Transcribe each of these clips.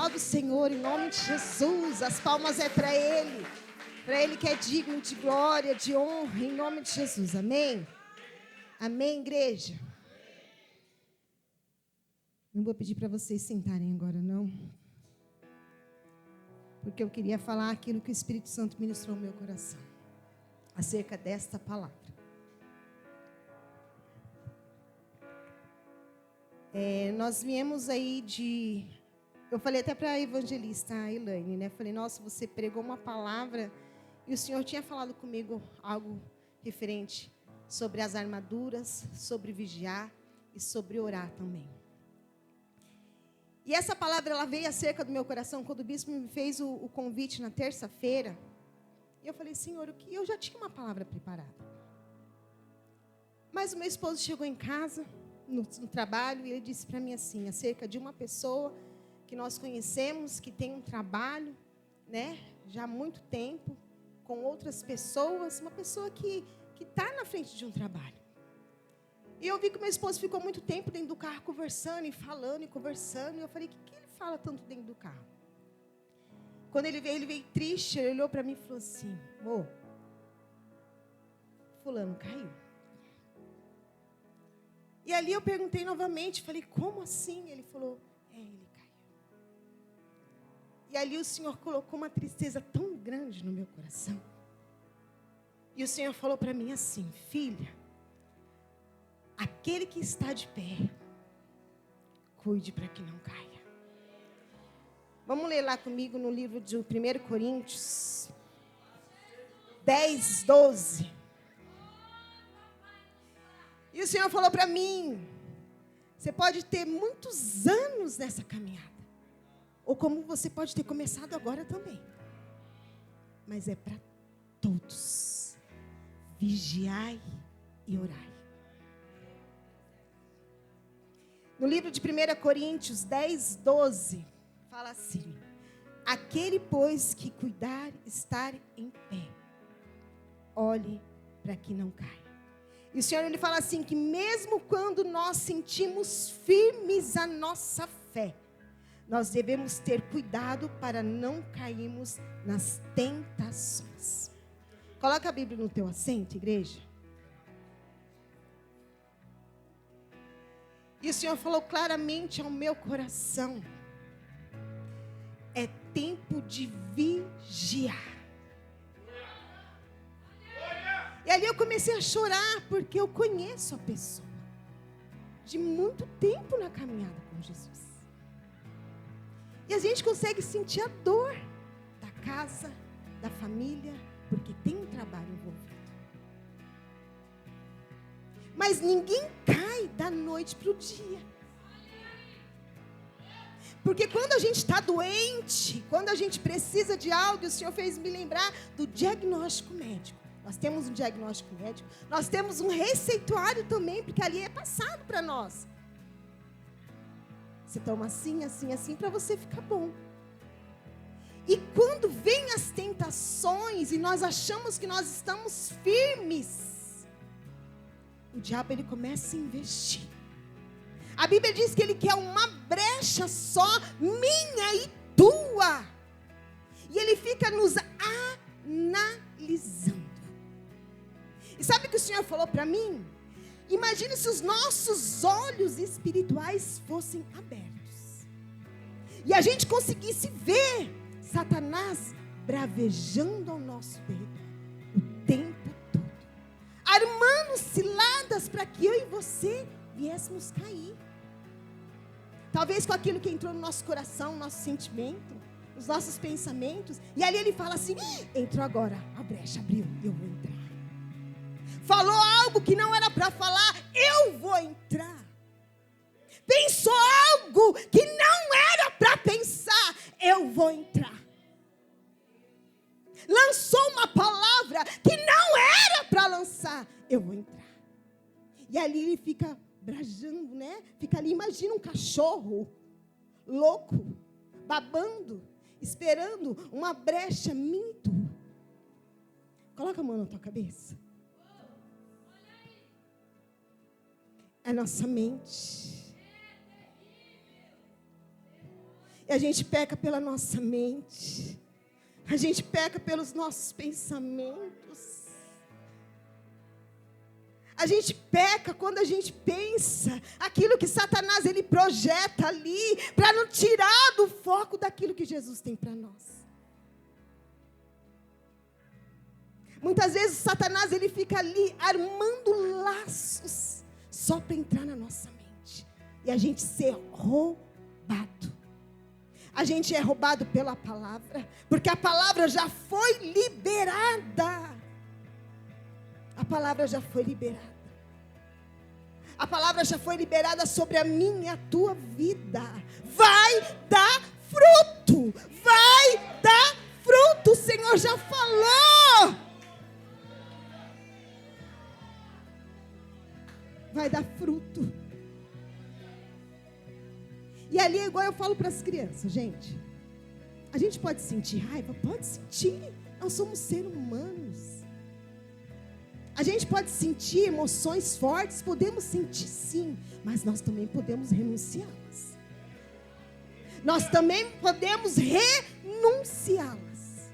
aplauda o Senhor em nome de Jesus. As palmas é para Ele. Para Ele que é digno de glória, de honra, em nome de Jesus. Amém? Amém, igreja? Não vou pedir para vocês sentarem agora, não. Porque eu queria falar aquilo que o Espírito Santo ministrou no meu coração. Acerca desta palavra. Nós viemos aí de... Eu falei até para a evangelista, a Elaine, né? Falei, nossa, você pregou uma palavra e o Senhor tinha falado comigo algo referente sobre as armaduras, sobre vigiar e sobre orar também. E essa palavra, ela veio acerca do meu coração quando o bispo me fez o convite na terça-feira. E eu falei, Senhor, eu já tinha uma palavra preparada. Mas o meu esposo chegou em casa, no trabalho, e ele disse para mim assim, acerca de uma pessoa que nós conhecemos, que tem um trabalho, né, já há muito tempo, com outras pessoas, uma pessoa que está na frente de um trabalho. E eu vi que o meu esposo ficou muito tempo dentro do carro conversando e falando e conversando, e eu falei, o que ele fala tanto dentro do carro? Quando ele veio triste, ele olhou para mim e falou assim, fulano caiu. E ali eu perguntei novamente, falei, como assim? Ele falou, ele caiu. E ali o Senhor colocou uma tristeza tão grande no meu coração. E o Senhor falou para mim assim, filha, aquele que está de pé, cuide para que não caia. Vamos ler lá comigo no livro de 1 Coríntios 10, 12. E o Senhor falou para mim, você pode ter muitos anos nessa caminhada. Ou como você pode ter começado agora também. Mas é para todos. Vigiai e orai. No livro de 1 Coríntios 10, 12, fala assim, aquele, pois, que cuidar estar em pé, olhe para que não caia. E o Senhor, ele fala assim, que mesmo quando nós sentimos firmes a nossa fé, nós devemos ter cuidado para não cairmos nas tentações. Coloca a Bíblia no teu assento, igreja. E o Senhor falou claramente ao meu coração, é tempo de vigiar. E ali eu comecei a chorar, porque eu conheço a pessoa de muito tempo na caminhada com Jesus. E a gente consegue sentir a dor da casa, da família, porque tem um trabalho envolvido. Mas ninguém cai da noite para o dia. Porque quando a gente está doente, quando a gente precisa de algo, o Senhor fez me lembrar do diagnóstico médico. Nós temos um diagnóstico médico, nós temos um receituário também, porque ali é passado para nós. Você toma assim, assim, assim, para você ficar bom. E quando vem as tentações e nós achamos que nós estamos firmes, o diabo, ele começa a investir. A Bíblia diz que ele quer uma brecha só, minha e tua. E ele fica nos analisando. E sabe o que o Senhor falou para mim? Imagine se os nossos olhos espirituais fossem abertos. E a gente conseguisse ver Satanás bravejando ao nosso redor o tempo todo. Armando ciladas para que eu e você viéssemos cair. Talvez com aquilo que entrou no nosso coração, nosso sentimento, os nossos pensamentos. E ali ele fala assim, entrou agora, a brecha abriu, eu vou entrar. Falou algo que não era para falar, eu vou entrar. Pensou algo que não era para pensar, eu vou entrar. Lançou uma palavra que não era para lançar, eu vou entrar. E ali ele fica brajando, né? Fica ali, imagina um cachorro louco, babando, esperando uma brecha minto. Coloca a mão na tua cabeça. É nossa mente. E a gente peca pela nossa mente. A gente peca pelos nossos pensamentos. A gente peca quando a gente pensa aquilo que Satanás ele projeta ali para não tirar do foco daquilo que Jesus tem para nós. Muitas vezes Satanás ele fica ali armando laços só para entrar na nossa mente e a gente ser roubado. A gente é roubado pela palavra, porque a palavra já foi liberada. A palavra já foi liberada. A palavra já foi liberada sobre a minha e a tua vida. Vai dar fruto. Vai dar fruto. O Senhor já falou. Vai dar fruto. E ali é igual eu falo para as crianças, gente. A gente pode sentir raiva? Pode sentir. Nós somos seres humanos. A gente pode sentir emoções fortes, podemos sentir sim, mas nós também podemos renunciá-las. Nós também podemos renunciá-las.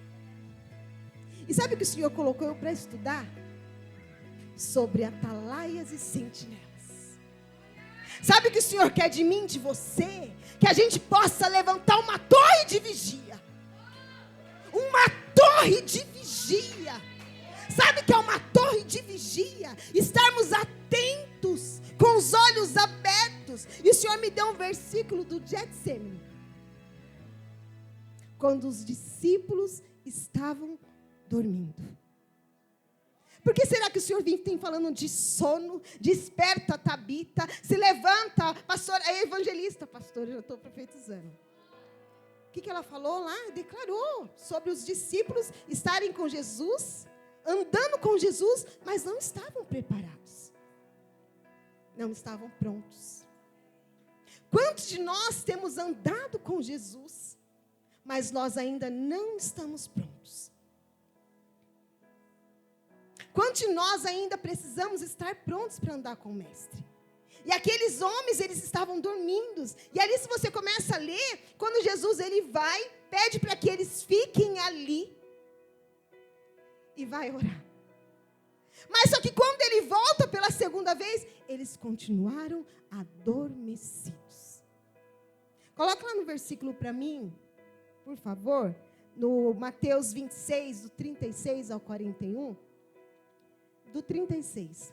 E sabe o que o Senhor colocou eu para estudar? Sobre atalaias e sentinelas. Sabe o que o Senhor quer de mim, de você? Que a gente possa levantar uma torre de vigia. Uma torre de vigia. Sabe o que é uma torre de vigia? Estarmos atentos, com os olhos abertos. E o Senhor me deu um versículo do Getsemane. Quando os discípulos estavam dormindo. Por que será que o Senhor tem falando de sono? Desperta, Tabita. Se levanta, pastor. É evangelista, pastor. Eu já estou profetizando. O que ela falou lá? Declarou sobre os discípulos estarem com Jesus, andando com Jesus, mas não estavam preparados. Não estavam prontos. Quantos de nós temos andado com Jesus, mas nós ainda não estamos prontos? Quantos de nós ainda precisamos estar prontos para andar com o Mestre? E aqueles homens, eles estavam dormindo. E ali, se você começa a ler, quando Jesus ele vai, pede para que eles fiquem ali e vai orar. Mas só que quando ele volta pela segunda vez, eles continuaram adormecidos. Coloca lá no versículo para mim, por favor, no Mateus 26, do 36 ao 41. Do 36.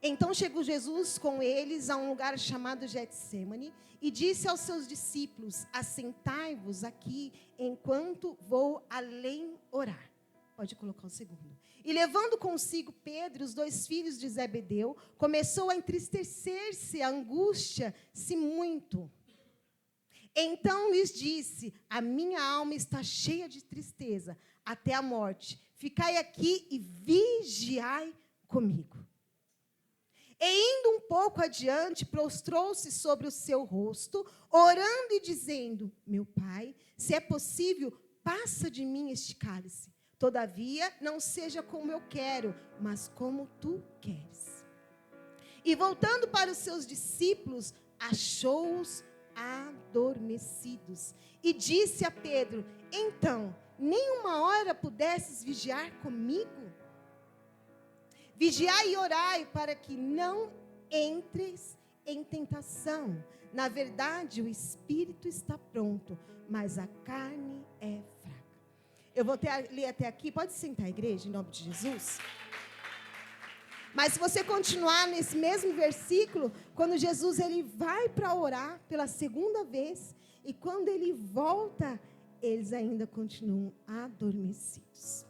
Então chegou Jesus com eles a um lugar chamado Getsemane e disse aos seus discípulos: assentai-vos aqui enquanto vou além orar. Pode colocar o segundo. E levando consigo Pedro e os 2 filhos de Zebedeu, começou a entristecer-se, a angústia-se muito. Então lhes disse: a minha alma está cheia de tristeza até a morte. Ficai aqui e vigiai comigo. E indo um pouco adiante, prostrou-se sobre o seu rosto, orando e dizendo: meu Pai, se é possível, passa de mim este cálice. Todavia, não seja como eu quero, mas como tu queres. E voltando para os seus discípulos, achou-os adormecidos. E disse a Pedro: então, nem uma hora pudesses vigiar comigo? Vigiai e orai para que não entres em tentação. Na verdade, o espírito está pronto, mas a carne é fraca. Eu vou ler até aqui. Pode sentar, igreja, em nome de Jesus. Mas se você continuar nesse mesmo versículo, quando Jesus ele vai para orar pela segunda vez, e quando ele volta, eles ainda continuam adormecidos.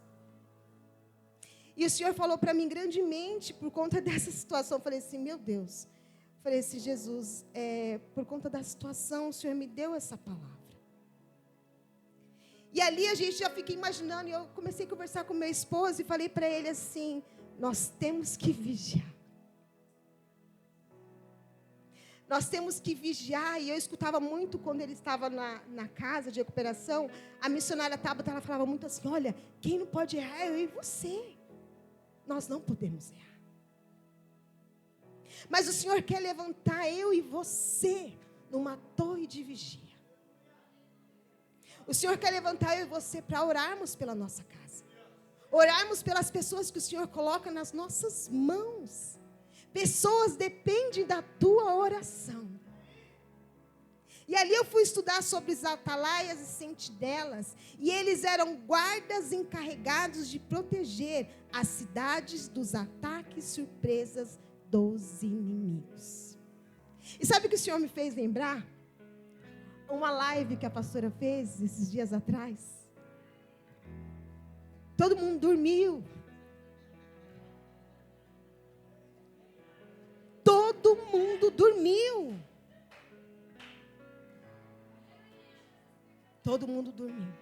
E o Senhor falou para mim grandemente por conta dessa situação. Eu falei assim, meu Deus. Eu falei assim, Jesus, por conta da situação, o Senhor me deu essa palavra. E ali a gente já fica imaginando, e eu comecei a conversar com meu esposo e falei para ele assim, nós temos que vigiar. Nós temos que vigiar. E eu escutava muito quando ele estava na casa de recuperação, a missionária Tabata, ela falava muito assim, olha, quem não pode errar é eu e você. Nós não podemos errar. Mas o Senhor quer levantar eu e você numa torre de vigia. O Senhor quer levantar eu e você para orarmos pela nossa casa. Orarmos pelas pessoas que o Senhor coloca nas nossas mãos. Pessoas dependem da tua oração. E ali eu fui estudar sobre os atalaias e sentinelas. E eles eram guardas encarregados de proteger as cidades dos ataques surpresas dos inimigos. E sabe o que o Senhor me fez lembrar? Uma live que a pastora fez esses dias atrás. Todo mundo dormiu. Todo mundo dormiu. Todo mundo dormiu.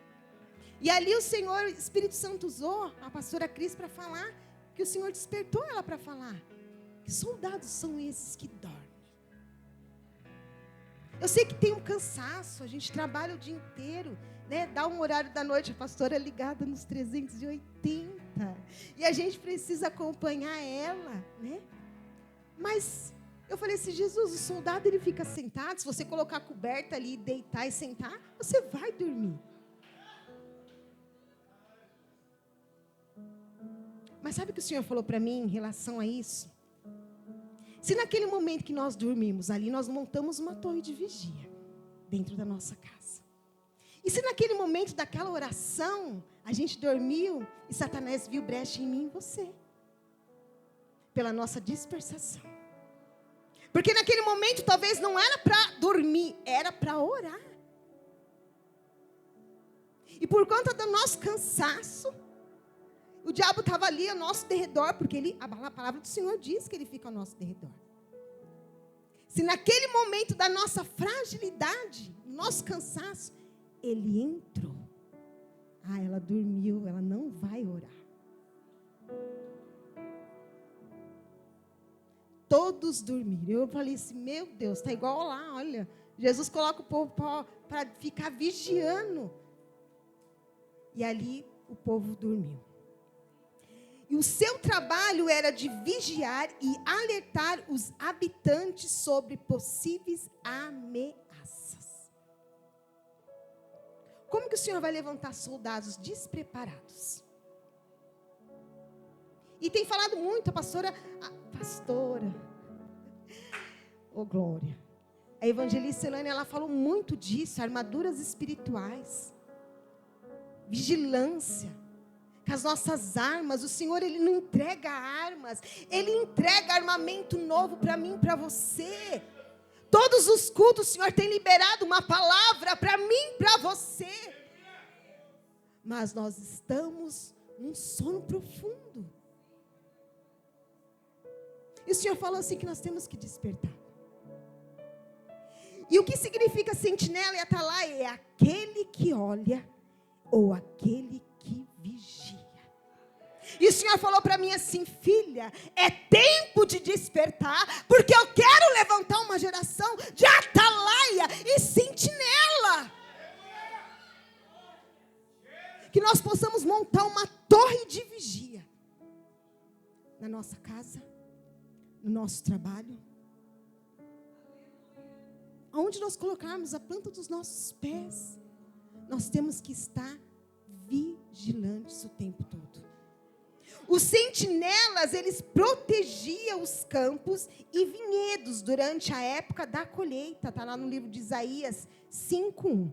E ali o Senhor, o Espírito Santo usou a pastora Cris para falar, que o Senhor despertou ela para falar. Que soldados são esses que dormem? Eu sei que tem um cansaço, a gente trabalha o dia inteiro, né? Dá um horário da noite, a pastora é ligada nos 380. E a gente precisa acompanhar ela, né? Mas eu falei assim, Jesus, o soldado ele fica sentado, se você colocar a coberta ali, deitar e sentar, você vai dormir. Mas sabe o que o Senhor falou para mim em relação a isso? Se naquele momento que nós dormimos ali, nós montamos uma torre de vigia dentro da nossa casa. E se naquele momento daquela oração, a gente dormiu e Satanás viu brecha em mim e em você. Pela nossa dispersação. Porque naquele momento talvez não era para dormir, era para orar. E por conta do nosso cansaço, o diabo estava ali ao nosso derredor, porque a palavra do Senhor diz que ele fica ao nosso derredor. Se naquele momento da nossa fragilidade, nosso cansaço, ele entrou. Ela dormiu, ela não vai orar. Todos dormiram. Eu falei assim, meu Deus, está igual lá, olha. Jesus coloca o povo para ficar vigiando. E ali o povo dormiu. E o seu trabalho era de vigiar e alertar os habitantes sobre possíveis ameaças. Como que o Senhor vai levantar soldados despreparados? E tem falado muito a pastora, glória. A evangelista Elane, ela falou muito disso, armaduras espirituais, vigilância. Com as nossas armas, o Senhor, Ele não entrega armas, Ele entrega armamento novo para mim e para você. Todos os cultos, o Senhor tem liberado uma palavra para mim e para você. Mas nós estamos num sono profundo. E o Senhor falou assim que nós temos que despertar. E o que significa sentinela e atalaia? É aquele que olha ou aquele que vigia. E o Senhor falou para mim assim, filha, é tempo de despertar, porque eu quero levantar uma geração de atalaia e sentinela. Que nós possamos montar uma torre de vigia na nossa casa, no nosso trabalho, aonde nós colocarmos a planta dos nossos pés, nós temos que estar vigilantes o tempo todo. Os sentinelas, eles protegiam os campos e vinhedos durante a época da colheita, está lá no livro de Isaías 5:1.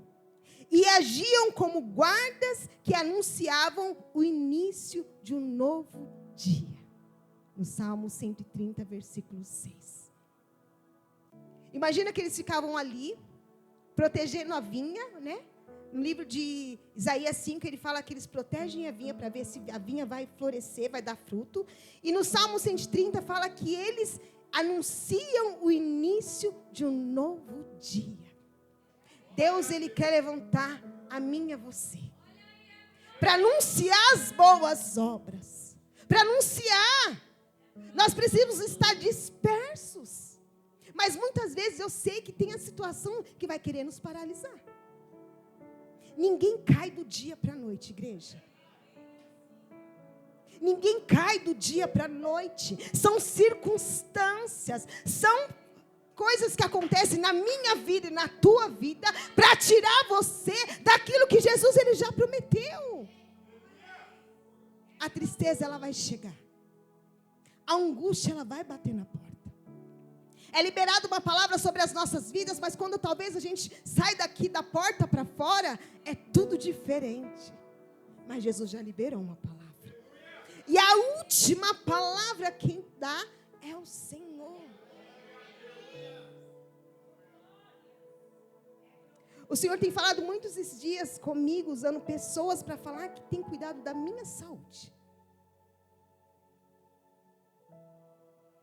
E agiam como guardas que anunciavam o início de um novo dia. No Salmo 130, versículo 6. Imagina que eles ficavam ali, protegendo a vinha, né? No livro de Isaías 5, ele fala que eles protegem a vinha para ver se a vinha vai florescer, vai dar fruto. E no Salmo 130 fala que eles anunciam o início de um novo dia. Deus, Ele quer levantar a mim e a você. Para anunciar as boas obras. Para anunciar. Nós precisamos estar dispersos. Mas muitas vezes eu sei que tem a situação que vai querer nos paralisar. Ninguém cai do dia para a noite, igreja. Ninguém cai do dia para a noite. São circunstâncias, são coisas que acontecem na minha vida e na tua vida para tirar você daquilo que Jesus ele já prometeu. A tristeza ela vai chegar. A angústia ela vai bater na porta. É liberada uma palavra sobre as nossas vidas, mas quando talvez a gente sai daqui da porta para fora, é tudo diferente. Mas Jesus já liberou uma palavra. E a última palavra quem dá é o Senhor. O Senhor tem falado muitos esses dias comigo, usando pessoas para falar que tem cuidado da minha saúde.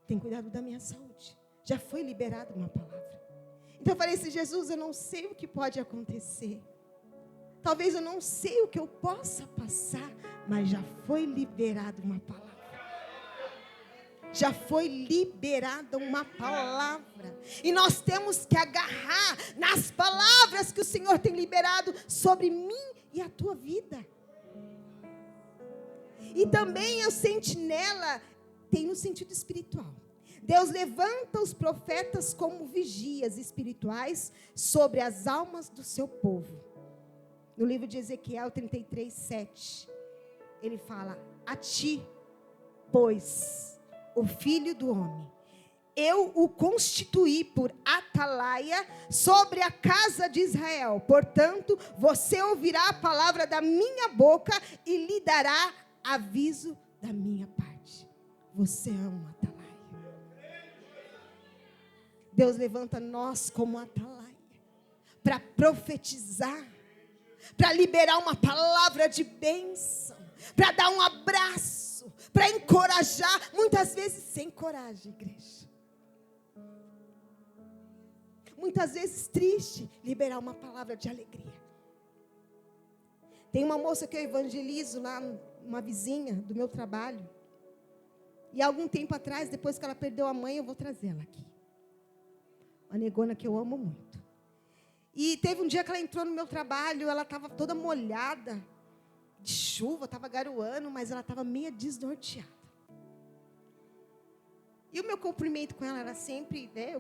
Tem cuidado da minha saúde. Já foi liberada uma palavra. Então eu falei assim, Jesus, eu não sei o que pode acontecer. Talvez eu não sei o que eu possa passar, mas já foi liberada uma palavra. Já foi liberada uma palavra. E nós temos que agarrar nas palavras que o Senhor tem liberado sobre mim e a tua vida. E também a sentinela tem no sentido espiritual. Deus levanta os profetas como vigias espirituais sobre as almas do seu povo. No livro de Ezequiel 33, 7, ele fala: a ti, pois, o filho do homem, eu o constituí por atalaia sobre a casa de Israel. Portanto, você ouvirá a palavra da minha boca e lhe dará aviso da minha parte. Você é um atalaia. Deus levanta nós como atalaia para profetizar, para liberar uma palavra de bênção, para dar um abraço, para encorajar, muitas vezes sem coragem, igreja. Muitas vezes triste, liberar uma palavra de alegria. Tem uma moça que eu evangelizo lá, uma vizinha do meu trabalho. E há algum tempo atrás, depois que ela perdeu a mãe, eu vou trazê-la aqui. Uma negona que eu amo muito. E teve um dia que ela entrou no meu trabalho, ela estava toda molhada, de chuva, estava garoando, mas ela estava meio desnorteada. E o meu cumprimento com ela era sempre, né,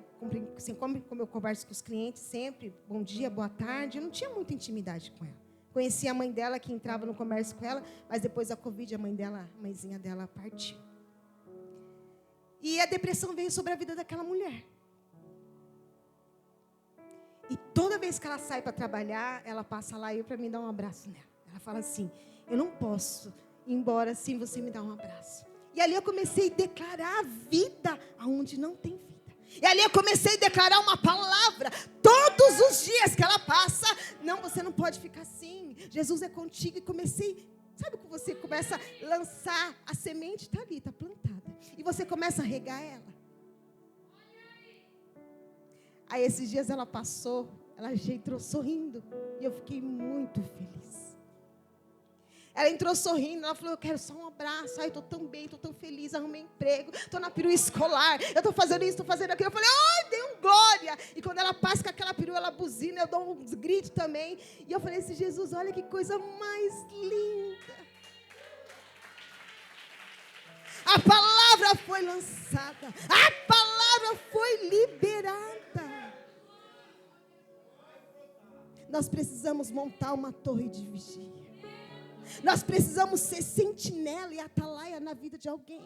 como eu converso com os clientes, sempre, bom dia, boa tarde, eu não tinha muita intimidade com ela. Conhecia a mãe dela, que entrava no comércio com ela, mas depois da Covid, a mãezinha dela partiu. E a depressão veio sobre a vida daquela mulher. E toda vez que ela sai para trabalhar, ela passa lá e para mim dar um abraço nela. Ela fala assim, eu não posso ir embora sem você me dar um abraço. E ali eu comecei a declarar a vida aonde não tem vida. E ali eu comecei a declarar uma palavra. Todos os dias que ela passa, não, você não pode ficar assim. Jesus é contigo. E comecei, sabe que você começa a lançar a semente, está ali, está plantada. E você começa a regar ela. Aí esses dias ela passou, ela já entrou sorrindo. E eu fiquei muito feliz. Ela entrou sorrindo, ela falou, eu quero só um abraço. Ai, estou tão bem, estou tão feliz, arrumei emprego, estou na perua escolar, eu estou fazendo isso, estou fazendo aquilo. Eu falei, ai, dei um glória. E quando ela passa com aquela perua, ela buzina, eu dou uns gritos também. E eu falei assim, Jesus, olha que coisa mais linda. A palavra foi lançada, a palavra foi liberada. Nós precisamos montar uma torre de vigia. Nós precisamos ser sentinela e atalaia na vida de alguém.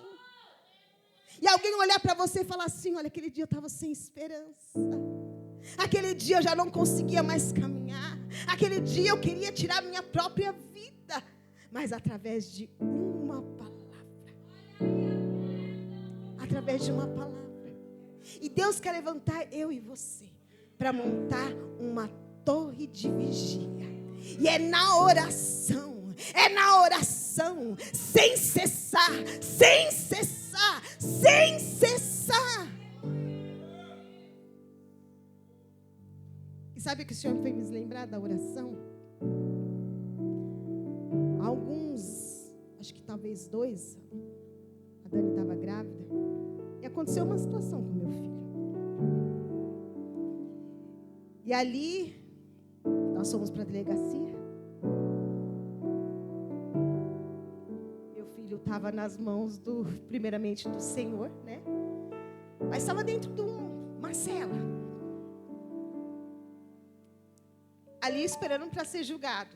E alguém olhar para você e falar assim, olha, aquele dia eu estava sem esperança. Aquele dia eu já não conseguia mais caminhar. Aquele dia eu queria tirar minha própria vida. Mas através de uma palavra. Através de uma palavra. E Deus quer levantar eu e você para montar uma torre de vigia. E é na oração. É na oração, sem cessar, sem cessar, sem cessar. E sabe o que o Senhor fez me lembrar da oração? Alguns, acho que talvez 2, a Dani estava grávida, e aconteceu uma situação com meu filho. E ali, nós fomos para a delegacia. estava nas mãos primeiramente do Senhor, né? Mas estava dentro de uma cela. Ali esperando para ser julgado.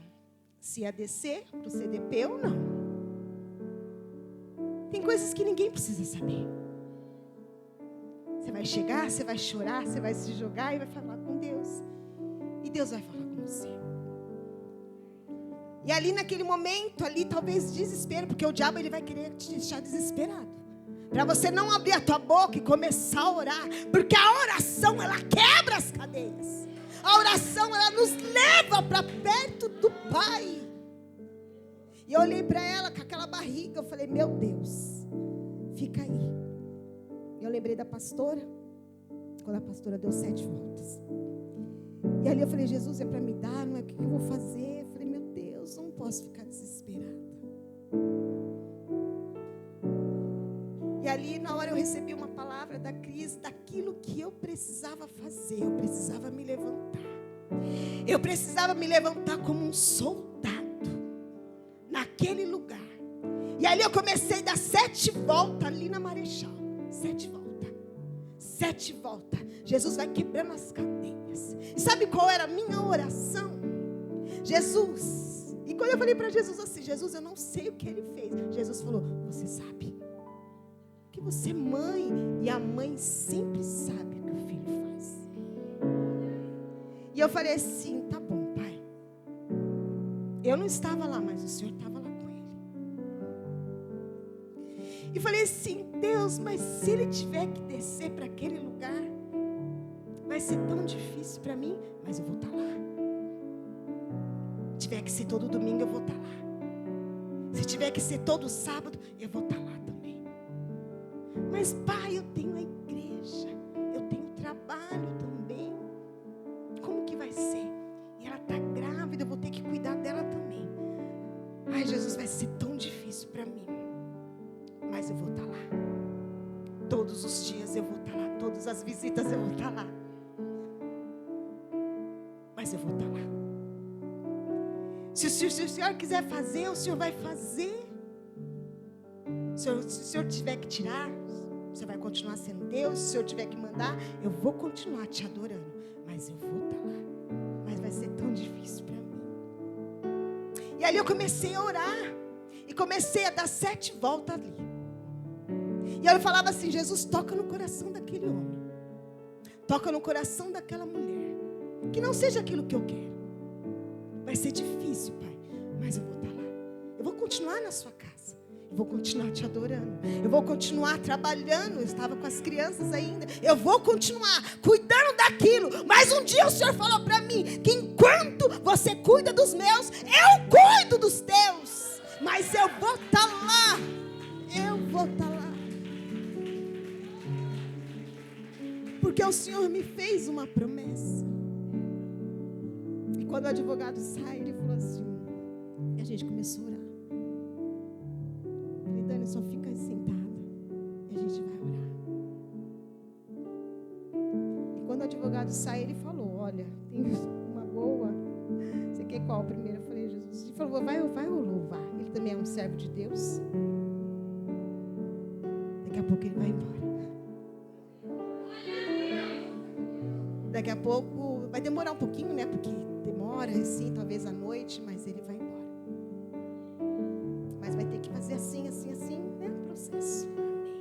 Se ia descer para o CDP ou não. Tem coisas que ninguém precisa saber. Você vai chegar, você vai chorar, você vai se jogar e vai falar com Deus. E Deus vai falar com você. E ali naquele momento, ali talvez desespero, porque o diabo ele vai querer te deixar desesperado. Para você não abrir a tua boca e começar a orar. Porque a oração, ela quebra as cadeias. A oração, ela nos leva para perto do Pai. E eu olhei para ela com aquela barriga, eu falei, meu Deus, fica aí. Eu lembrei da pastora, quando a pastora deu 7 voltas. E ali eu falei, Jesus, é para me dar, não é? O que eu vou fazer? Eu falei, meu Deus, não posso ficar desesperada. E ali na hora eu recebi uma palavra da Cris, daquilo que eu precisava fazer. Eu precisava me levantar. Eu precisava me levantar como um soldado naquele lugar. E ali eu comecei a dar 7 voltas ali na Marechal. 7 voltas. 7 voltas. Jesus vai quebrando as cadeias. E sabe qual era a minha oração? Jesus. E quando eu falei para Jesus assim, Jesus, eu não sei o que ele fez. Jesus falou, você sabe. Que você é mãe. E a mãe sempre sabe o que o filho faz. E eu falei assim, tá bom, pai. Eu não estava lá, mas o Senhor estava lá com ele. E falei assim, Deus, mas se ele tiver que descer para aquele lugar, vai ser tão difícil para mim, mas eu vou estar lá. Se tiver que ser todo domingo, eu vou estar lá. Se tiver que ser todo sábado, eu vou estar lá também. Mas pai, eu tenho a igreja, eu tenho trabalho também. Como que vai ser? E ela está grávida, eu vou ter que cuidar dela também. Ai, Jesus, vai ser tão difícil para mim. Mas eu vou estar lá. Todos os dias eu vou estar lá. Todas as visitas eu vou estar lá. Mas eu vou estar lá. Se o Senhor quiser fazer, o Senhor vai fazer. Se o Senhor tiver que tirar, você vai continuar sendo Deus. Se o Senhor tiver que mandar, eu vou continuar te adorando. Mas eu vou estar lá. Mas vai ser tão difícil para mim. E ali eu comecei a orar. E comecei a dar 7 voltas ali. E eu falava assim, Jesus, toca no coração daquele homem. Toca no coração daquela mulher. Que não seja aquilo que eu quero. Vai ser difícil, pai. Mas eu vou estar lá. Eu vou continuar na sua casa. Eu vou continuar te adorando. Eu vou continuar trabalhando. Eu estava com as crianças ainda. Eu vou continuar cuidando daquilo. Mas um dia o Senhor falou para mim que enquanto você cuida dos meus, eu cuido dos teus. Mas eu vou estar lá. Eu vou estar lá. Porque o Senhor me fez uma promessa. E quando o advogado sai, ele falou assim, e a gente começou a orar. Falei, Dani, só fica aí sentada. E a gente vai orar. E quando o advogado sai, ele falou, olha, tem uma boa. Você quer qual primeiro? Eu falei, Jesus. Ele falou, vai ou louvar? Ele também é um servo de Deus. Daqui a pouco ele vai embora. Daqui a pouco, vai demorar um pouquinho, né? Porque demora, assim, talvez à noite, mas ele vai embora. Mas vai ter que fazer assim, né? O processo. Amém.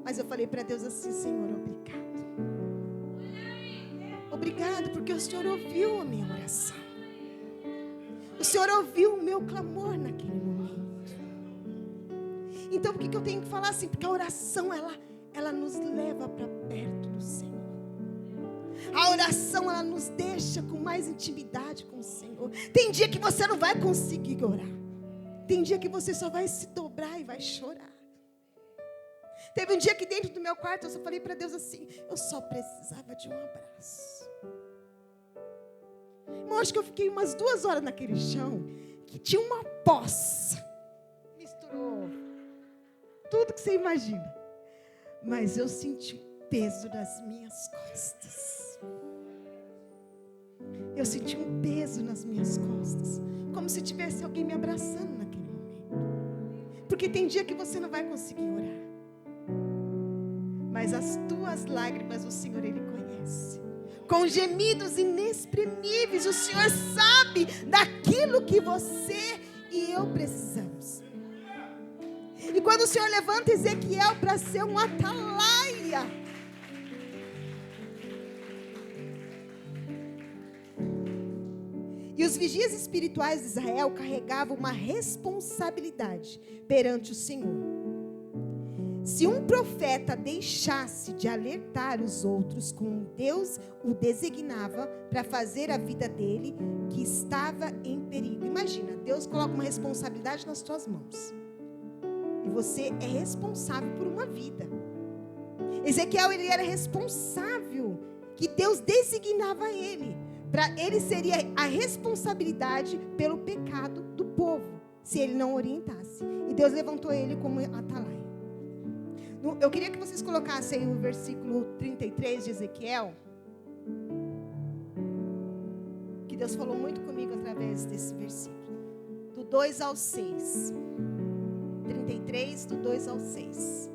Mas eu falei para Deus assim, Senhor, obrigado. Obrigado, porque o Senhor ouviu a minha oração. O Senhor ouviu o meu clamor naquele momento. Então, por que eu tenho que falar assim? Porque a oração, ela nos leva para perto do Senhor. A oração, ela nos deixa com mais intimidade com o Senhor. Tem dia que você não vai conseguir orar. Tem dia que você só vai se dobrar e vai chorar. Teve um dia que dentro do meu quarto, eu só falei para Deus assim, eu só precisava de um abraço. Irmão, acho que eu fiquei umas 2 horas naquele chão, que tinha uma poça. Misturou tudo que você imagina. Mas eu senti o peso das minhas costas. Eu senti um peso nas minhas costas, como se tivesse alguém me abraçando naquele momento. Porque tem dia que você não vai conseguir orar. Mas as tuas lágrimas o Senhor, Ele conhece. Com gemidos inexprimíveis, o Senhor sabe daquilo que você e eu precisamos. E quando o Senhor levanta Ezequiel para ser um atalaia, e os vigias espirituais de Israel carregavam uma responsabilidade perante o Senhor. Se um profeta deixasse de alertar os outros como Deus o designava para fazer a vida dele, que estava em perigo. Imagina, Deus coloca uma responsabilidade nas tuas mãos. E você é responsável por uma vida. Ezequiel, ele era responsável, que Deus designava ele. Para ele seria a responsabilidade pelo pecado do povo, se ele não orientasse. E Deus levantou ele como atalaia. Eu queria que vocês colocassem o versículo 33 de Ezequiel. Que Deus falou muito comigo através desse versículo. Do 2 ao 6. 33, do 2 ao 6.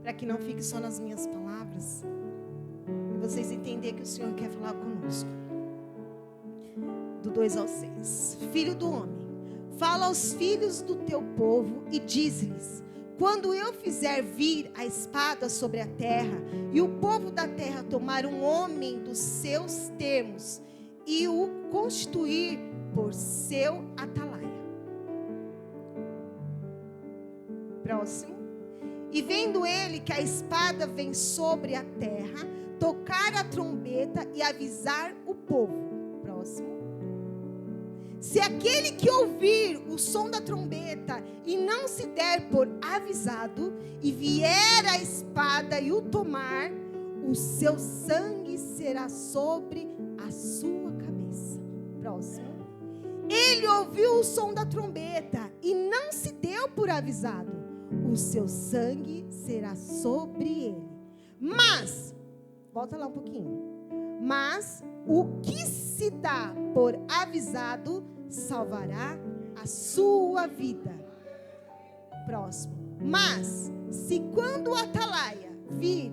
Para que não fique só nas minhas palavras. E vocês entenderem que o Senhor quer falar conosco. Do 2 ao 6. Filho do homem, fala aos filhos do teu povo e diz-lhes: quando eu fizer vir a espada sobre a terra, e o povo da terra tomar um homem dos seus termos, e o constituir por seu atalaia. Próximo. E vendo ele que a espada vem sobre a terra, tocar a trombeta e avisar o povo. Próximo. Se aquele que ouvir o som da trombeta e não se der por avisado, e vier a espada e o tomar, o seu sangue será sobre a sua cabeça. Próximo. Ele ouviu o som da trombeta e não se deu por avisado, o seu sangue será sobre ele. Mas, volta lá um pouquinho. Mas o que se dá por avisado salvará a sua vida. Próximo. Mas se quando o atalaia vir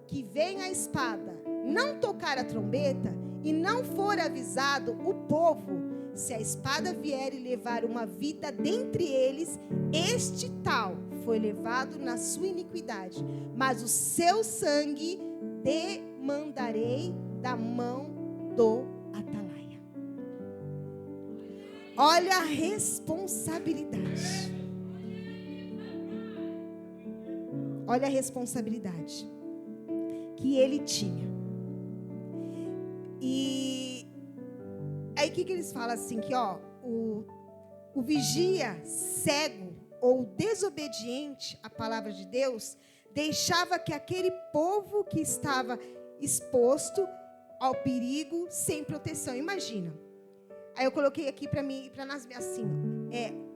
que vem a espada, não tocar a trombeta e não for avisado o povo, se a espada vier e levar uma vida dentre eles, este tal foi levado na sua iniquidade, mas o seu sangue demandarei da mão do atalaia. Olha a responsabilidade. Olha a responsabilidade que ele tinha. E aí o que eles falam assim, que o vigia cego ou desobediente à palavra de Deus deixava que aquele povo que estava exposto ao perigo sem proteção. Imagina. Aí eu coloquei aqui para mim, para nós assim,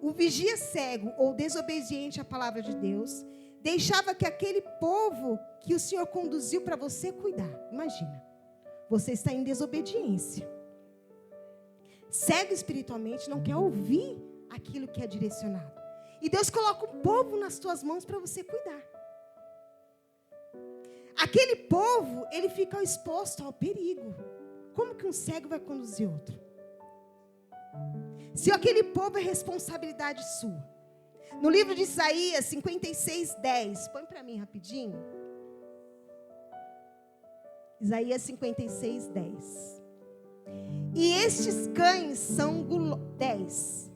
o vigia cego ou desobediente à palavra de Deus deixava que aquele povo que o Senhor conduziu para você cuidar. Imagina. Você está em desobediência. Cego espiritualmente, não quer ouvir aquilo que é direcionado. E Deus coloca um povo nas tuas mãos para você cuidar. Aquele povo, ele fica exposto ao perigo. Como que um cego vai conduzir outro? Se aquele povo é responsabilidade sua. No livro de Isaías 56:10, põe para mim rapidinho. Isaías 56:10. E estes cães são 10.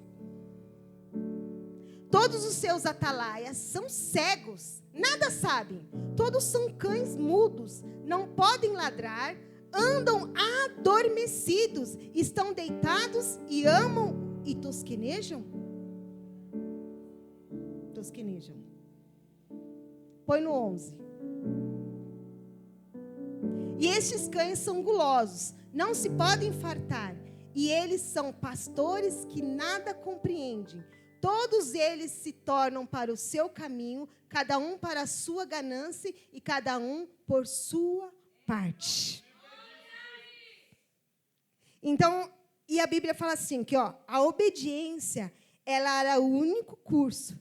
Todos os seus atalaias são cegos, nada sabem. Todos são cães mudos, não podem ladrar, andam adormecidos, estão deitados e amam e tosquenejam. Tosquenejam. Põe no 11. E estes cães são gulosos, não se podem fartar, e eles são pastores que nada compreendem. Todos eles se tornam para o seu caminho, cada um para a sua ganância e cada um por sua parte. Então, e a Bíblia fala assim, que a obediência ela era o único curso.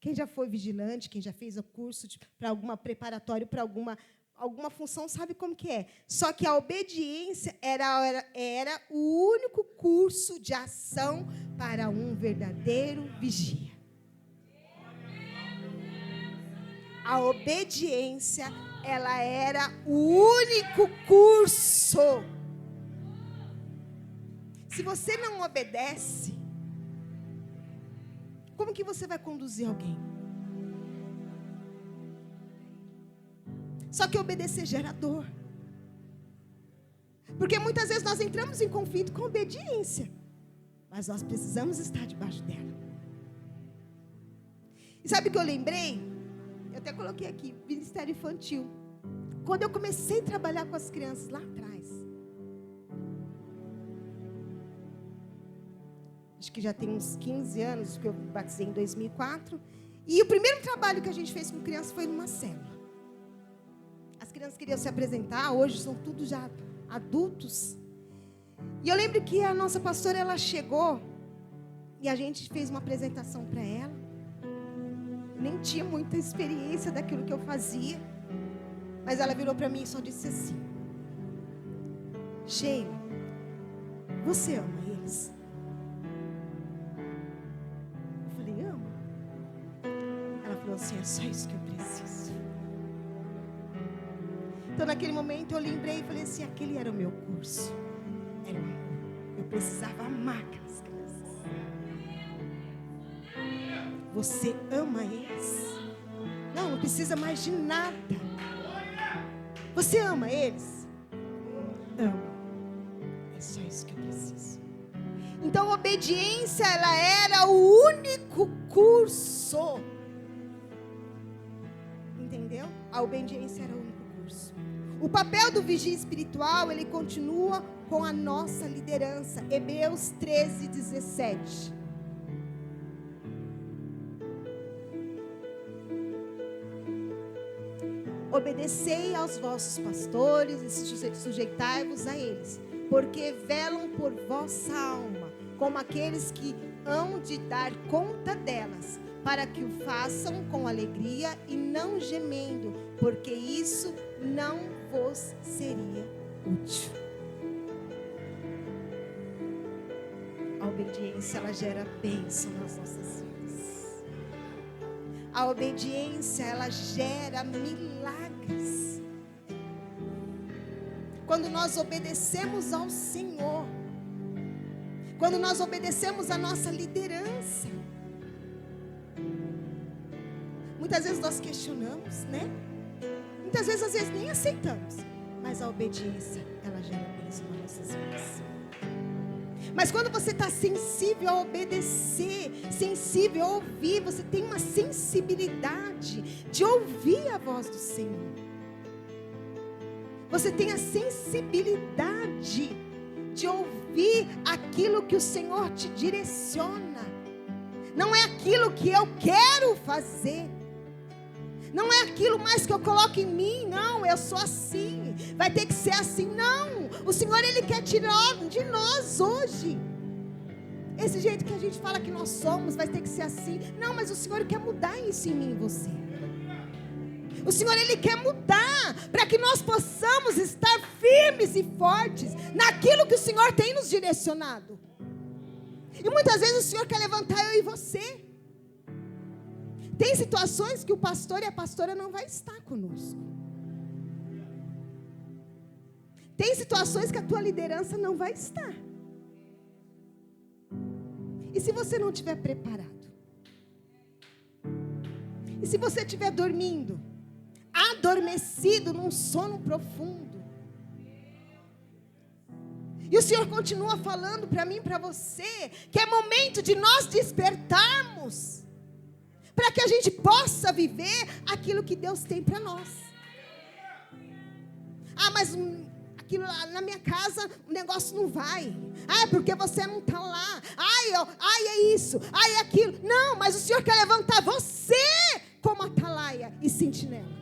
Quem já foi vigilante, quem já fez o curso para alguma preparatório, para alguma função, sabe como que é. Só que a obediência era o único curso de ação para um verdadeiro vigia. A obediência, ela era o único curso. Se você não obedece, como que você vai conduzir alguém? Só que obedecer gera dor. Porque muitas vezes nós entramos em conflito com a obediência. Mas nós precisamos estar debaixo dela. E sabe o que eu lembrei? Eu até coloquei aqui, ministério infantil. Quando eu comecei a trabalhar com as crianças lá atrás. Acho que já tem uns 15 anos, porque eu batizei em 2004. E o primeiro trabalho que a gente fez com crianças foi numa célula. As crianças queriam se apresentar, hoje são tudo já adultos. E eu lembro que a nossa pastora, ela chegou e a gente fez uma apresentação para ela. Nem tinha muita experiência daquilo que eu fazia. Mas ela virou para mim e só disse assim: Sheila, você ama eles? Eu falei, amo. Ela falou assim, é só isso que eu preciso. Então naquele momento eu lembrei e falei assim, aquele era o meu curso. Era o amor. Eu precisava amar aquelas crianças. Você ama eles? Não precisa mais de nada. Você ama eles? Amo. É só isso que eu preciso. Então a obediência, ela era o único curso. Entendeu? A obediência era o único curso. O papel do vigia espiritual, ele continua com a nossa liderança. Hebreus 13:17. Obedecei aos vossos pastores e sujeitai-vos a eles, porque velam por vossa alma, como aqueles que hão de dar conta delas, para que o façam com alegria e não gemendo, porque isso não vos seria útil. A obediência, ela gera bênção nas nossas vidas. A obediência, ela gera milagres. Quando nós obedecemos ao Senhor, quando nós obedecemos a nossa liderança, muitas vezes nós questionamos, né? Muitas vezes, às vezes nem aceitamos, mas a obediência, ela gera bênção nas nossas vidas. Mas quando você está sensível a obedecer, sensível a ouvir, você tem uma sensibilidade de ouvir a voz do Senhor. Você tem a sensibilidade de ouvir aquilo que o Senhor te direciona. Não é aquilo que eu quero fazer. Não é aquilo mais que eu coloco em mim. Não, eu sou assim. Vai ter que ser assim. Não. O Senhor, Ele quer tirar de nós hoje. Esse jeito que a gente fala que nós somos, vai ter que ser assim. Não, mas o Senhor quer mudar isso em mim e você. O Senhor, Ele quer mudar para que nós possamos estar firmes e fortes naquilo que o Senhor tem nos direcionado. E muitas vezes o Senhor quer levantar eu e você. Tem situações que o pastor e a pastora não vai estar conosco. Tem situações que a tua liderança não vai estar. E se você não estiver preparado? E se você estiver dormindo, adormecido num sono profundo? E o Senhor continua falando para mim e para você que é momento de nós despertarmos, para que a gente possa viver aquilo que Deus tem para nós. Ah, mas aquilo lá na minha casa, o negócio não vai. Ah, é porque você não está lá. Ai, é isso. Ai, é aquilo. Não, mas o Senhor quer levantar você como atalaia e sentinela.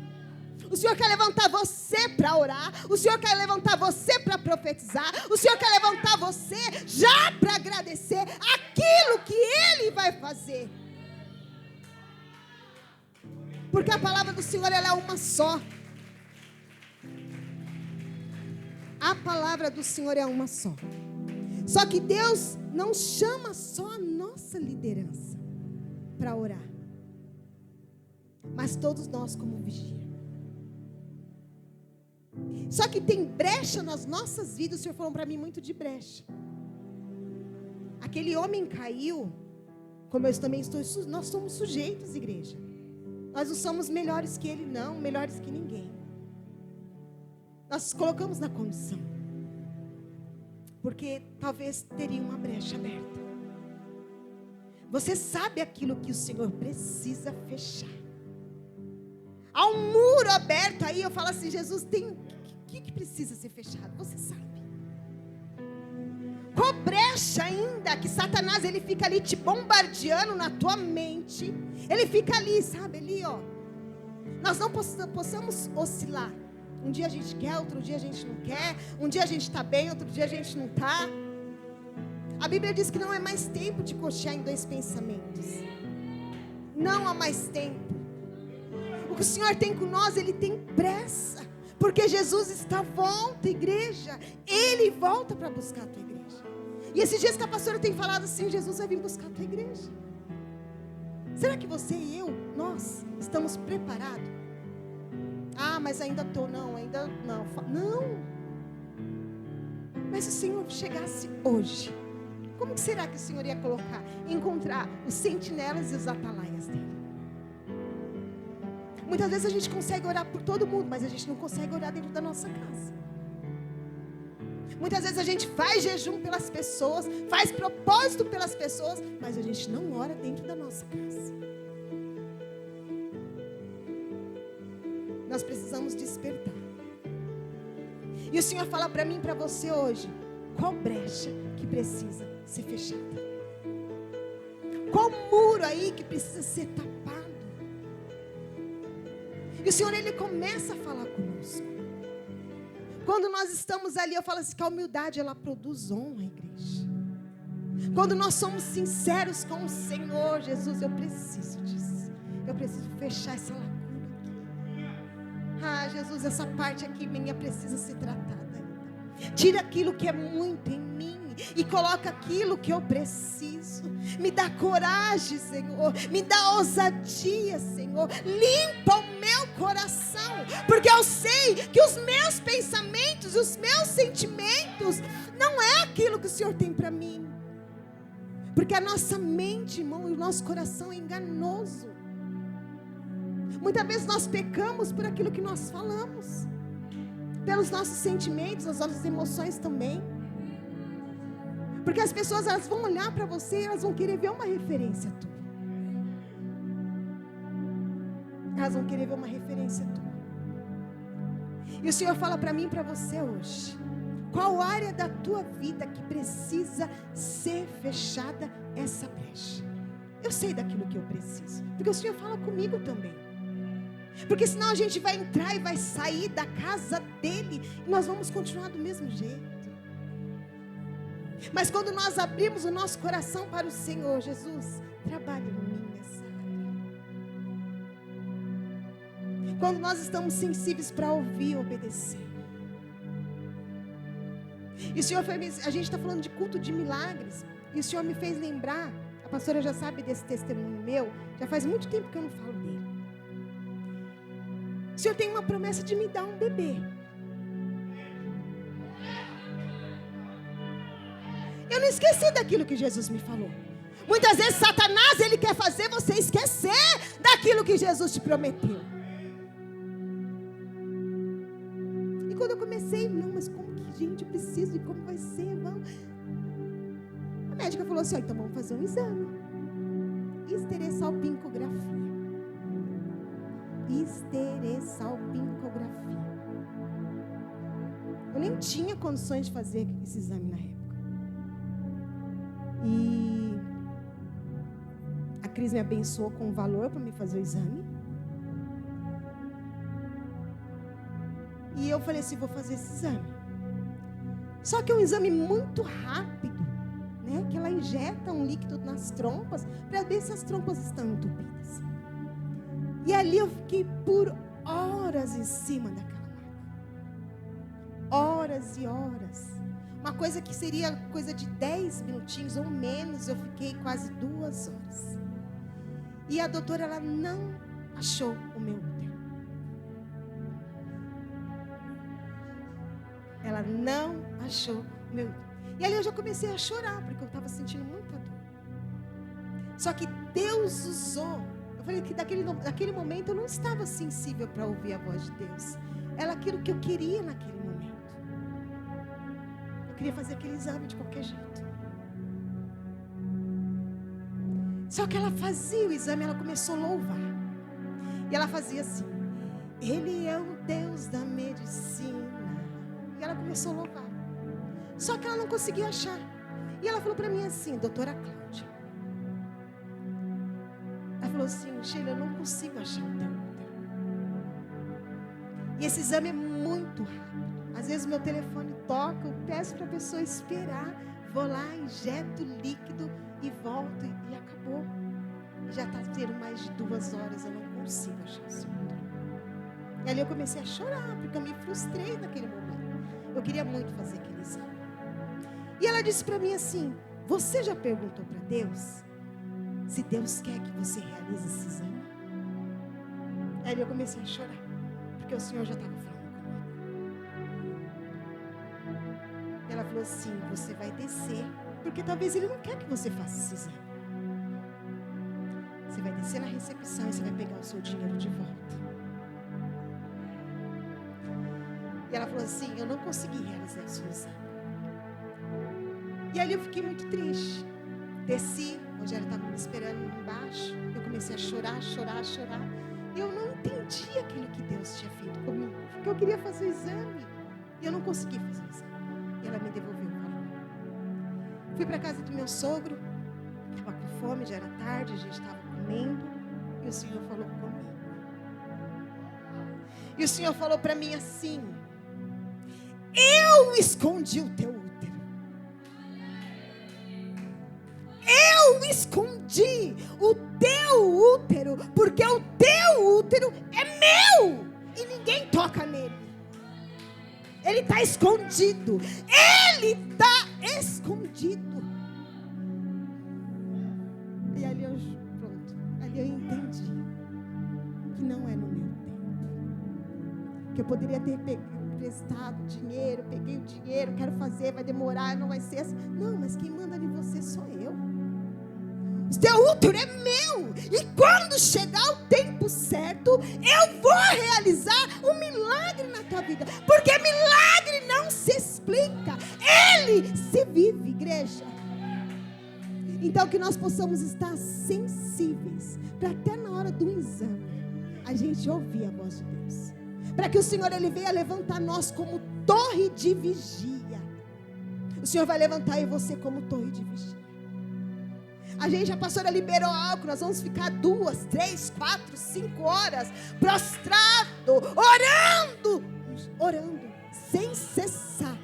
O Senhor quer levantar você para orar. O Senhor quer levantar você para profetizar. O Senhor quer levantar você já para agradecer aquilo que Ele vai fazer. Porque a palavra do Senhor, ela é uma só. A palavra do Senhor é uma só. Só que Deus não chama só a nossa liderança para orar, mas todos nós como vigia. Só que tem brecha nas nossas vidas. O Senhor falou para mim muito de brecha. Aquele homem caiu, como eu também estou, nós somos sujeitos, igreja. Nós não somos melhores que ele, não, melhores que ninguém. Nós colocamos na condição, porque talvez teria uma brecha aberta. Você sabe aquilo que o Senhor precisa fechar. Há um muro aberto aí, eu falo assim, Jesus, tem o que precisa ser fechado? Você sabe. Qual brecha ainda que Satanás, ele fica ali te bombardeando na tua mente. Ele fica ali, sabe, ali, ó. Nós não possamos oscilar. Um dia a gente quer, outro dia a gente não quer. Um dia a gente está bem, outro dia a gente não está. A Bíblia diz que não é mais tempo de cochear em dois pensamentos. Não há mais tempo. O que o Senhor tem com nós, Ele tem pressa. Porque Jesus está à volta, igreja. Ele volta para buscar a tua igreja. E esses dias que a pastora tem falado assim, Jesus vai vir buscar a tua igreja. Será que você e eu, nós, estamos preparados? Ah, mas ainda estou, não, ainda não. Não. Mas se o Senhor chegasse hoje, como que será que o Senhor ia colocar? Encontrar os sentinelas e os atalaias dele. Muitas vezes a gente consegue orar por todo mundo, mas a gente não consegue orar dentro da nossa casa. Muitas vezes a gente faz jejum pelas pessoas, faz propósito pelas pessoas, mas a gente não ora dentro da nossa casa. Nós precisamos despertar. E o Senhor fala para mim e para você hoje, qual brecha que precisa ser fechada? Qual muro aí que precisa ser tapado? E o Senhor, Ele começa a falar conosco. Quando nós estamos ali, eu falo assim, que a humildade, ela produz honra, igreja. Quando nós somos sinceros com o Senhor, Jesus, eu preciso disso. Eu preciso fechar essa lacuna aqui. Ah, Jesus, essa parte aqui minha precisa ser tratada. Tira aquilo que é muito em mim e coloca aquilo que eu preciso. Me dá coragem, Senhor. Me dá ousadia, Senhor. Limpa o meu coração, porque eu sei que os meus pensamentos, os meus sentimentos não é aquilo que o Senhor tem para mim. Porque a nossa mente, irmão, e o nosso coração é enganoso. Muitas vezes nós pecamos por aquilo que nós falamos, pelos nossos sentimentos, as nossas emoções também. Porque as pessoas, elas vão olhar para você e elas vão querer ver uma referência tua. Elas vão querer ver uma referência tua. E o Senhor fala para mim e para você hoje, qual área da tua vida que precisa ser fechada essa brecha? Eu sei daquilo que eu preciso, porque o Senhor fala comigo também. Porque senão a gente vai entrar e vai sair da casa dele e nós vamos continuar do mesmo jeito. Mas quando nós abrimos o nosso coração para o Senhor, Jesus, trabalhe em mim nessa área. Quando nós estamos sensíveis para ouvir e obedecer. E o Senhor a gente está falando de culto de milagres. E o Senhor me fez lembrar, a pastora já sabe desse testemunho meu, já faz muito tempo que eu não falo dele. O Senhor tem uma promessa de me dar um bebê. Eu não esqueci daquilo que Jesus me falou. Muitas vezes Satanás, ele quer fazer você esquecer daquilo que Jesus te prometeu. E quando eu comecei, não, mas como que, gente, eu preciso, e como vai ser, vamos. A médica falou assim, então vamos fazer um exame. Estereosalpingografia. Estereosalpingografia. Eu nem tinha condições de fazer esse exame na época. E a Cris me abençoou com um valor para me fazer o exame. E eu falei assim, vou fazer esse exame. Só que é um exame muito rápido, né? Que ela injeta um líquido nas trompas para ver se as trompas estão entupidas. E ali eu fiquei por horas em cima daquela maca. Horas e horas. Uma coisa que seria coisa de 10 minutinhos ou menos, eu fiquei quase 2 horas. E a doutora, ela não achou o meu útero. Ela não achou o meu útero. E ali eu já comecei a chorar, porque eu estava sentindo muita dor. Só que Deus usou. Eu falei que naquele momento eu não estava sensível para ouvir a voz de Deus. Era aquilo que eu queria naquele momento. Eu queria fazer aquele exame de qualquer jeito. Só que ela fazia o exame, ela começou a louvar. E ela fazia assim: Ele é o Deus da medicina. E ela começou a louvar. Só que ela não conseguia achar. E ela falou para mim assim: doutora Cláudia, ela falou assim: Sheila, eu não consigo achar o teu útero. E esse exame é muito rápido. Às vezes o meu telefone toca, eu peço para a pessoa esperar. Vou lá, injeto líquido e volto e acabou. Já está tendo mais de 2 horas, eu não consigo achar o seu útero. E ali eu comecei a chorar, porque eu me frustrei naquele momento. Eu queria muito fazer aquele exame. E ela disse para mim assim: você já perguntou para Deus se Deus quer que você realize esse exame? Aí eu comecei a chorar, porque o Senhor já estava falando comigo. E ela falou assim: você vai descer, porque talvez Ele não quer que você faça esse exame. Você vai descer na recepção e você vai pegar o seu dinheiro de volta. E ela falou assim: eu não consegui realizar o seu exame. E ali eu fiquei muito triste. Desci, o Rogério estava me esperando embaixo. Eu comecei a chorar. E eu não entendi aquilo que Deus tinha feito comigo, porque eu queria fazer o exame. E eu não consegui fazer o exame. E ela me devolveu o valor. Fui para a casa do meu sogro. Estava com fome, já era tarde, a gente estava comendo. E o Senhor falou comigo. E o Senhor falou para mim assim: eu escondi o teu útero. Eu escondi o teu útero, porque o teu útero é meu e ninguém toca nele. Ele está escondido. Ele está escondido. E ali eu entendi que não é no meu tempo. Que eu poderia ter emprestado dinheiro, peguei o dinheiro, quero fazer, vai demorar, não vai ser assim. Não, mas quem manda em você sou eu. O teu útero é meu. E quando chegar o tempo certo, eu vou realizar um milagre na tua vida. Porque milagre não se explica, ele se vive, igreja. Então que nós possamos estar sensíveis, para até na hora do exame a gente ouvir a voz de Deus. Para que o Senhor, Ele venha levantar nós como torre de vigia. O Senhor vai levantar em você como torre de vigia. A pastora liberou algo. Nós vamos ficar 2, 3, 4, 5 horas prostrado, orando, sem cessar.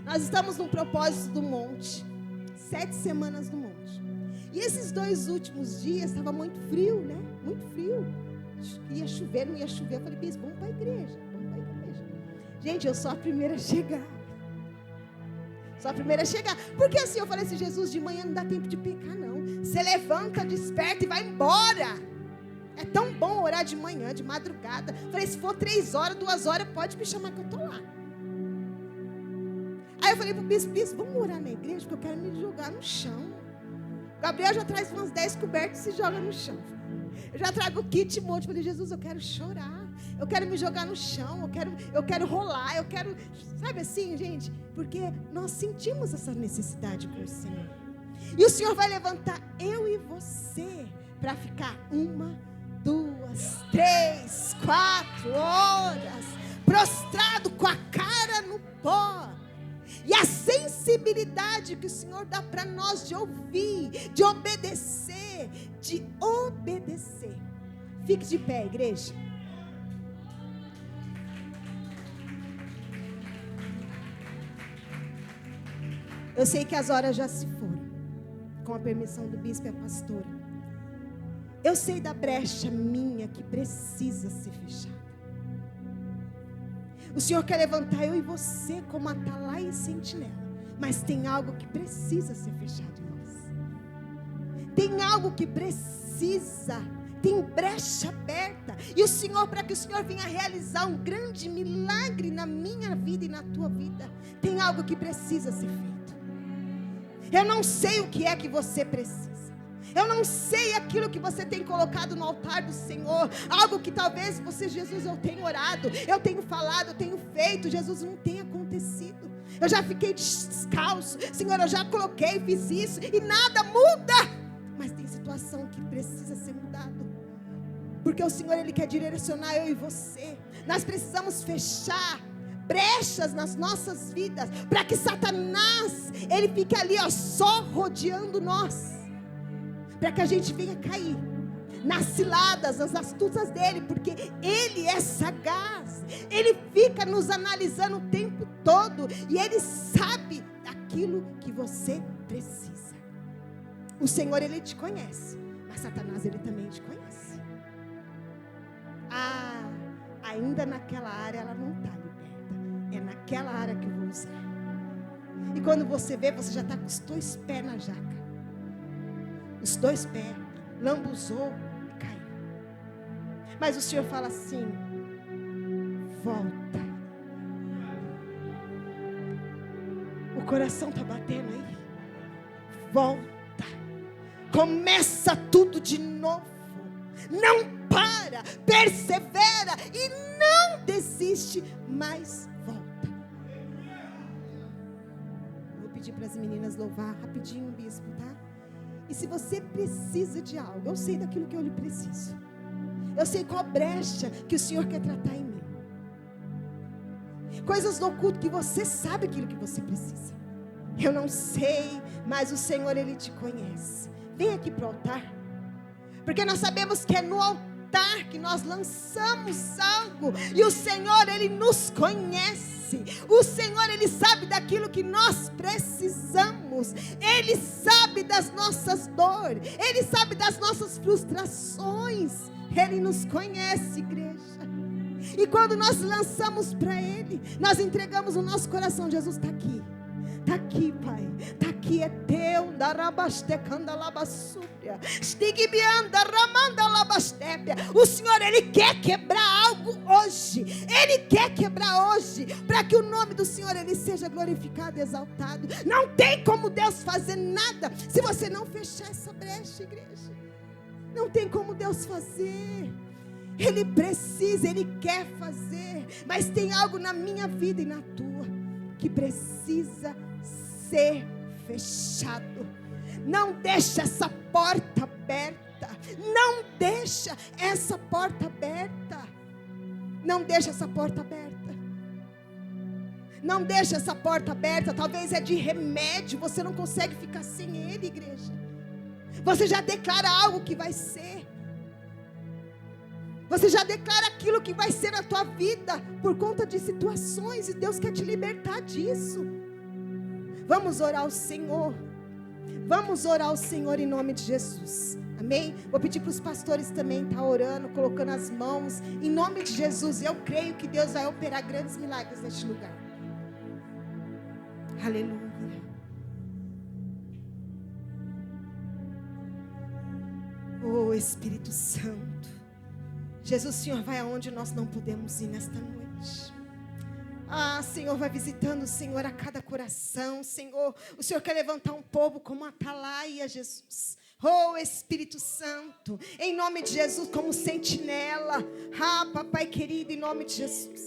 Nós estamos no propósito do monte, 7 semanas do monte. E esses 2 últimos dias estava muito frio, né? Muito frio. Ia chover, não ia chover. Eu falei: bispo, vamos para a igreja. Gente, eu sou a primeira a chegar. Porque assim, eu falei assim: Jesus, de manhã não dá tempo de pecar, não. Você levanta, desperta e vai embora. É tão bom orar de manhã, de madrugada. Falei: se for 3 horas, 2 horas, pode me chamar que eu estou lá. Aí eu falei pro bispo: vamos orar na igreja, porque eu quero me jogar no chão. Gabriel já traz umas 10 cobertas e se joga no chão. Eu já trago o kit monte. Falei: Jesus, eu quero chorar. Eu quero me jogar no chão. Eu quero rolar. Eu quero, sabe assim, gente? Porque nós sentimos essa necessidade com o Senhor. E o Senhor vai levantar eu e você para ficar 1, 2, 3, 4 horas prostrado com a cara no pó. E a sensibilidade que o Senhor dá para nós de ouvir, de obedecer, Fique de pé, igreja. Eu sei que as horas já se foram, com a permissão do bispo e a pastora. Eu sei da brecha minha que precisa ser fechada. O Senhor quer levantar eu e você como atalaia e sentinela. Mas tem algo que precisa ser fechado em nós. Tem algo que precisa. Tem brecha aberta. E o Senhor, para que o Senhor venha realizar um grande milagre na minha vida e na tua vida, tem algo que precisa ser feito. Eu não sei o que é que você precisa. Eu não sei aquilo que você tem colocado no altar do Senhor. Algo que talvez você, Jesus, eu tenho orado, eu tenho falado, eu tenho feito. Jesus, não tem acontecido. Eu já fiquei descalço. Senhor, eu já coloquei, fiz isso e nada muda. Mas tem situação que precisa ser mudado. Porque o Senhor, Ele quer direcionar eu e você. Nós precisamos fechar brechas nas nossas vidas, para que Satanás, ele fique ali, ó, só rodeando nós. Para que a gente venha cair nas ciladas, nas astúcias dele, porque ele é sagaz. Ele fica nos analisando o tempo todo e ele sabe aquilo que você precisa. O Senhor, ele te conhece, mas Satanás, ele também te conhece. Ainda naquela área ela não está liberta. É naquela área que eu vou usar. E quando você vê, você já está com os 2 pés na jaca. Os 2 pés, lambuzou e caiu. Mas o Senhor fala assim: volta. O coração está batendo aí. Volta. Começa tudo de novo. Não para, persevera e não desiste, mas volta. Vou pedir para as meninas louvar rapidinho o bispo, tá? E se você precisa de algo, eu sei daquilo que eu lhe preciso. Eu sei qual brecha que o Senhor quer tratar em mim. Coisas do oculto que você sabe aquilo que você precisa. Eu não sei, mas o Senhor, Ele te conhece. Vem aqui para o altar. Porque nós sabemos que é no altar que nós lançamos algo. E o Senhor, Ele nos conhece. O Senhor, Ele sabe daquilo que nós precisamos. Ele sabe das nossas dores. Ele sabe das nossas frustrações. Ele nos conhece, igreja. E quando nós lançamos para Ele, nós entregamos o nosso coração. Jesus está aqui. Está aqui, Pai. Está aqui, é teu. O Senhor, Ele quer quebrar algo hoje. Ele quer quebrar hoje, para que o nome do Senhor, Ele seja glorificado e exaltado. Não tem como Deus fazer nada se você não fechar essa brecha, igreja. Não tem como Deus fazer. Ele precisa, Ele quer fazer. Mas tem algo na minha vida e na tua que precisa ser fechado. Não deixa essa porta aberta. Não deixa essa porta aberta. Não deixa essa porta aberta. Não deixa essa porta aberta. Talvez é de remédio. Você não consegue ficar sem ele, igreja. Você já declara algo que vai ser. Você já declara aquilo que vai ser na tua vida por conta de situações, e Deus quer te libertar disso. Vamos orar ao Senhor. Vamos orar ao Senhor em nome de Jesus. Amém? Vou pedir para os pastores também estar orando, colocando as mãos em nome de Jesus. Eu creio que Deus vai operar grandes milagres neste lugar. Aleluia. Oh, Espírito Santo. Jesus, Senhor, vai aonde nós não podemos ir nesta noite. Senhor, vai visitando, Senhor, a cada coração. Senhor, o Senhor quer levantar um povo como atalaia, Jesus. Oh, Espírito Santo, em nome de Jesus, como sentinela. Papai querido, em nome de Jesus.